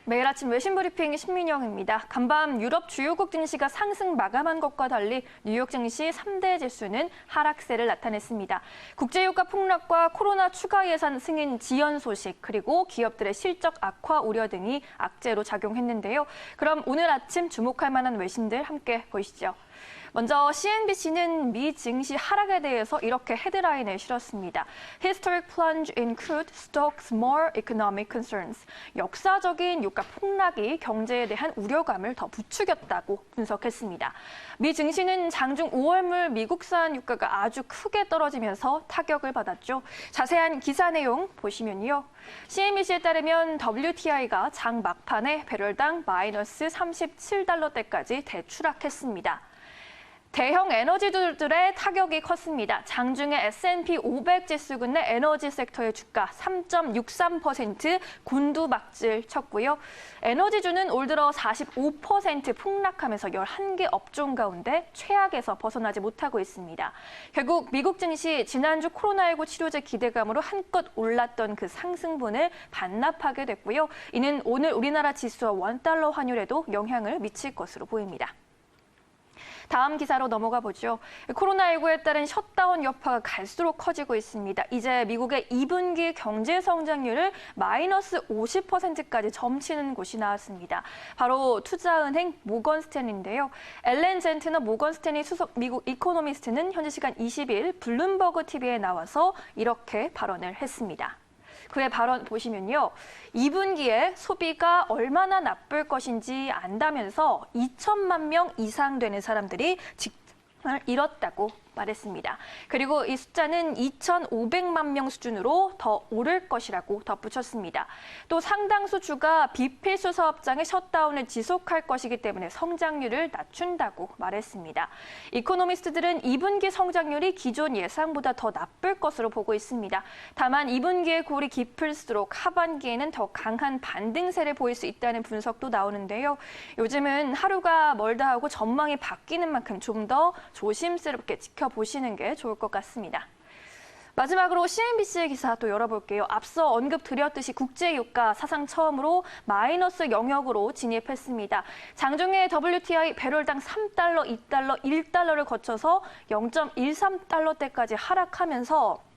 매일 아침 외신 브리핑 신민영입니다. 간밤 유럽 주요국 증시가 상승 마감한 것과 달리 뉴욕 증시 3대 지수는 하락세를 나타냈습니다. 국제유가 폭락과 코로나 추가 예산 승인 지연 소식, 그리고 기업들의 실적 악화 우려 등이 악재로 작용했는데요. 그럼 오늘 아침 주목할 만한 외신들 함께 보시죠. 먼저 CNBC는 미 증시 하락에 대해서 이렇게 헤드라인을 실었습니다. Historic plunge in crude stokes more economic concerns. 역사적인 유가 폭락이 경제에 대한 우려감을 더 부추겼다고 분석했습니다. 미 증시는 장중 5월물 미국산 유가가 아주 크게 떨어지면서 타격을 받았죠. 자세한 기사 내용 보시면요. CNBC에 따르면 WTI가 장 막판에 배럴당 마이너스 37달러대까지 대추락했습니다. 대형 에너지주들의 타격이 컸습니다. 장중에 S&P 500 지수군 내 에너지 섹터의 주가 3.63% 곤두박질 쳤고요. 에너지주는 올 들어 45% 폭락하면서 11개 업종 가운데 최악에서 벗어나지 못하고 있습니다. 결국 미국 증시 지난주 코로나19 치료제 기대감으로 한껏 올랐던 그 상승분을 반납하게 됐고요. 이는 오늘 우리나라 지수와 원달러 환율에도 영향을 미칠 것으로 보입니다. 다음 기사로 넘어가 보죠. 코로나19에 따른 셧다운 여파가 갈수록 커지고 있습니다. 이제 미국의 2분기 경제 성장률을 마이너스 50%까지 점치는 곳이 나왔습니다. 바로 투자은행 모건스탠리인데요. 앨런 젠트너 모건스탠리 수석 미국 이코노미스트는 현지 시간 20일 블룸버그 TV에 나와서 이렇게 발언을 했습니다. 그의 발언 보시면요. 2분기에 소비가 얼마나 나쁠 것인지 안다면서 2천만 명 이상 되는 사람들이 직장을 잃었다고 말했습니다. 그리고 이 숫자는 2,500만 명 수준으로 더 오를 것이라고 덧붙였습니다. 또 상당수 주가 비필수 사업장의 셧다운을 지속할 것이기 때문에 성장률을 낮춘다고 말했습니다. 이코노미스트들은 2분기 성장률이 기존 예상보다 더 나쁠 것으로 보고 있습니다. 다만 2분기의 골이 깊을수록 하반기에는 더 강한 반등세를 보일 수 있다는 분석도 나오는데요. 요즘은 하루가 멀다 하고 전망이 바뀌는 만큼 좀 더 조심스럽게 지켜보시는 게 좋을 것 같습니다. 마지막으로 CNBC의 기사 또 열어볼게요. 앞서 언급드렸듯이 국제유가 사상 처음으로 마이너스 영역으로 진입했습니다. 장중에 WTI 배럴당 3달러, 2달러, 1달러를 거쳐서 0.13달러대까지 하락하면서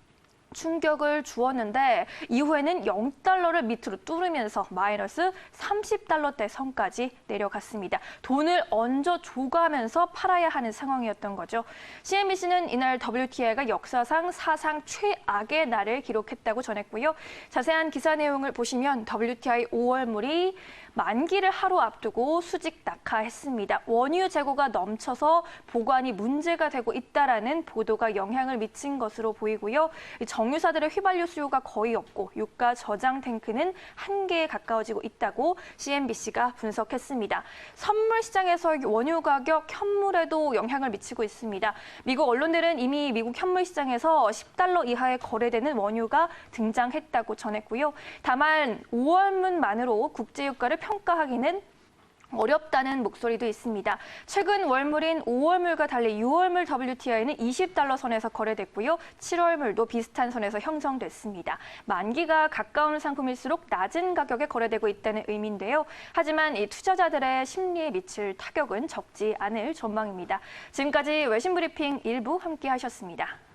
충격을 주었는데 이후에는 0달러를 밑으로 뚫으면서 마이너스 30달러대 선까지 내려갔습니다. 돈을 얹어 줘가면서 팔아야 하는 상황이었던 거죠. CNBC는 이날 WTI가 역사상 사상 최악의 날을 기록했다고 전했고요. 자세한 기사 내용을 보시면 WTI 5월물이 만기를 하루 앞두고 수직 낙하했습니다. 원유 재고가 넘쳐서 보관이 문제가 되고 있다라는 보도가 영향을 미친 것으로 보이고요. 정유사들의 휘발유 수요가 거의 없고 유가 저장 탱크는 한계에 가까워지고 있다고 CNBC가 분석했습니다. 선물 시장에서 원유 가격, 현물에도 영향을 미치고 있습니다. 미국 언론들은 이미 미국 현물 시장에서 10달러 이하에 거래되는 원유가 등장했다고 전했고요. 다만 5월문만으로 국제유가를 평가하기는 어렵다는 목소리도 있습니다. 최근 월물인 5월물과 달리 6월물 WTI는 20달러 선에서 거래됐고요. 7월물도 비슷한 선에서 형성됐습니다. 만기가 가까운 상품일수록 낮은 가격에 거래되고 있다는 의미인데요. 하지만 이 투자자들의 심리에 미칠 타격은 적지 않을 전망입니다. 지금까지 외신 브리핑 1부 함께 하셨습니다.